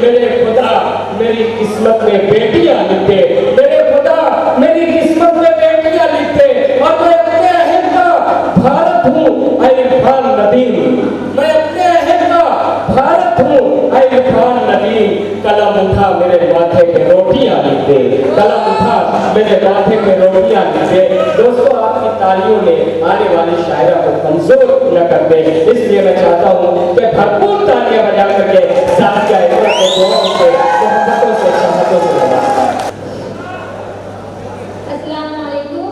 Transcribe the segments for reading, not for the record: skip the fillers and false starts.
मेरे खुदा मेरी किस्मत में बेटियां लिखे, मेरे खुदा मेरी किस्मत में बेटियां लिखे, और मैं अपने अहद का भारत हूँ ऐ इरफान नदीम, मैं अपने अहद का भारत हूँ ऐ इरफान नदीम। कलम उठा मेरे माथे पे रोटियां लिखे, कलम उठा मेरे माथे पे रोटियां लिखे। दोस्तों, आपकी तालियों ने आने वाली शायरा को कमजोर न कर दे, इसलिए मैं चाहता हूँ कि भरपूर तालियां बजा करके साथिया इतना को दुआओं से, मोहब्बतों से, चाहतों से लगा। अस्सलाम वालेकुम।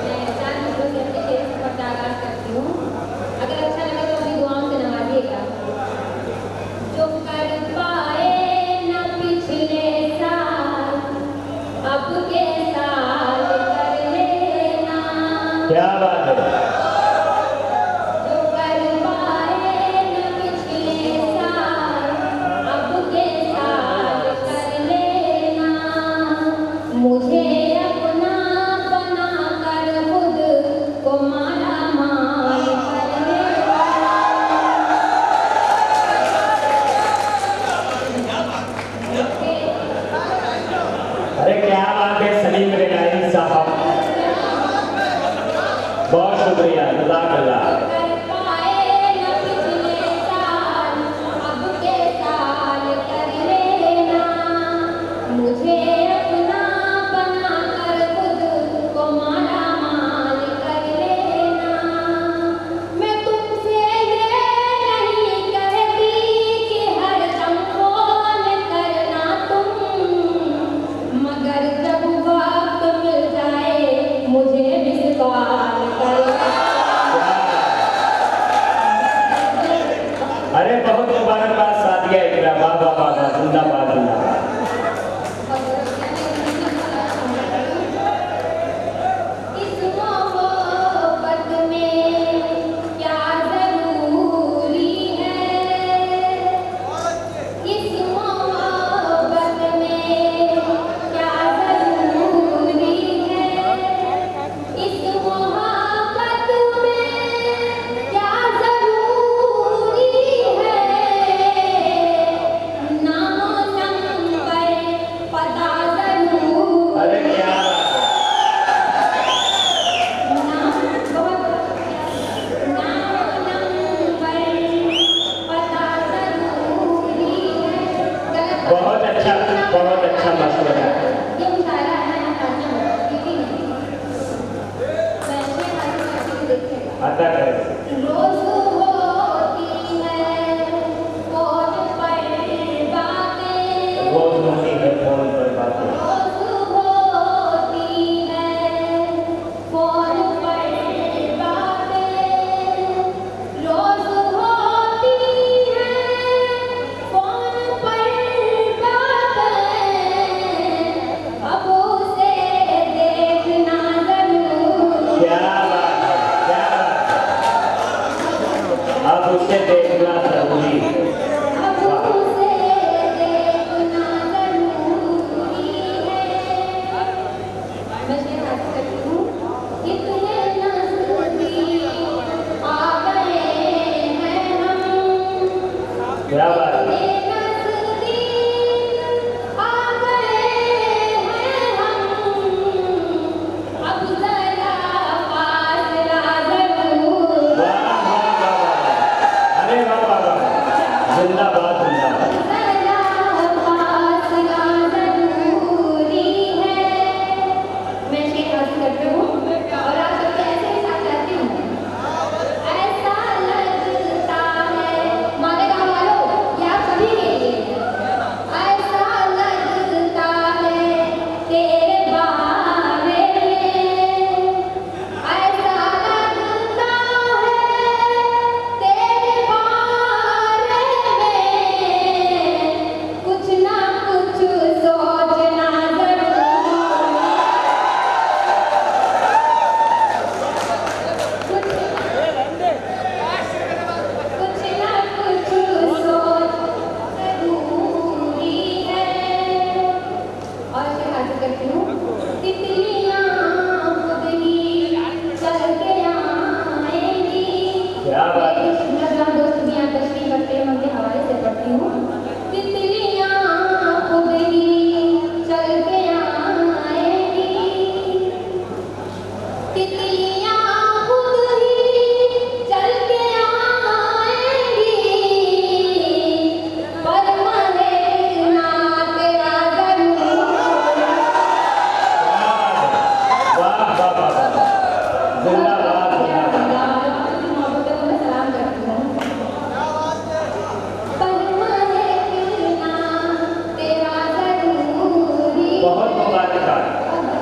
मैं चार मिनटों से अपने शेर का आगाज करती हूँ। अगर अच्छा लगे तो अपनी दुआओं से नवाजिएगा। जो कर पाए न पिछले साल, अब के साल कर लेना। क्या बात है। जो कर पाए न पिछले साल, अब के साल कर लेना। मुझे अपना बना कर खुद को माला माल कर लेना। अरे क्या बात है सलीम रेनाई साहब, बहुत शुक्रिया, जज़ाकल्लाह। कर पाए न पिछले साल, अब के साल कर लेना। मुझे अपना बना कर खुद को माला माल कर लेना। मैं तुमसे ये नहीं कहती कि हर दम फोन करना तुम, मगर जब वक्त मिल जाए मुझे मिस कॉल करना। अरे बहुत मुबारकबाद सादिया इकरा, बाबा बाबा जिंदाबाद जिंदाबाद। इस मोहब्बत में क्या ज़रूरी है, इस मोहब्बत में क्या ज़रूरी है, इस मोहब्बत में क्या ज़रूरी है। नामो नंबर पता ज़रूर। अरे क्या बात है, बहुत अच्छा मशवरा है। अदा करें। रोज होती है फोन पर बातें, रोज होती है फोन पर बातें, रोज होती है फोन पर बातें, रोज होती है फोन पर बातें। अब उसे देखना जरूर। क्या बात है, क्या बात है।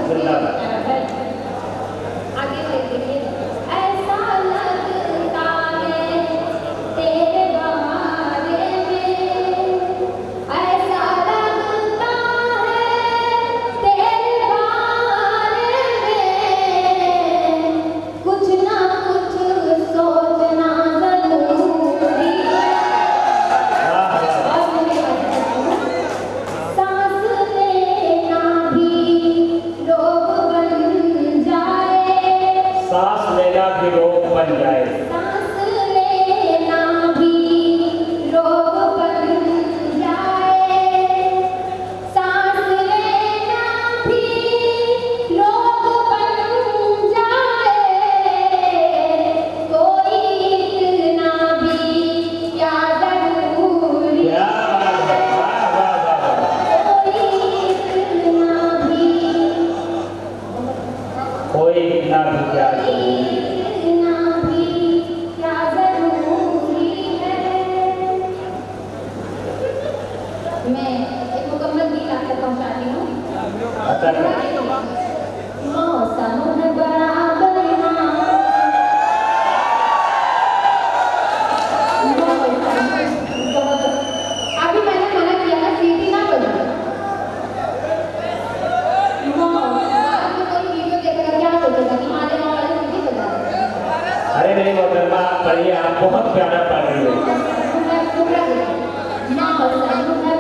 जिंदाबाद। आगे से देखिए, ऐसा लगता है तेरे बहारे में, ऐसा लगता है तेरे बहारे में, कुछ ना कुछ सोचना जरूरी है। और मुझे सांस लेना भी रोग बन जाए, सांस लेना भी रोग बन जाए, सांस लेना भी रोग बन जाए, सांस लेना भी रोग बन जाए, कोई इतना भी क्या जरूरी क्या बात है, वाह वाह वाह वाह। कोई इतना भी क्या मैं एक मुकम्मल गीत आपको पहुंचाती हूँ। आता है। मौसम है बड़ा बरना, अभी मैंने मना किया ना सीटी ना बजाओ। आपको कोई वीडियो देखकर क्या सोचेगा कि मारे वाले सीटी बजा रहे हैं। अरे नहीं मोहतरमा, आप पढ़िए, आप बहुत प्यारा पढ़ रही है। मौसम है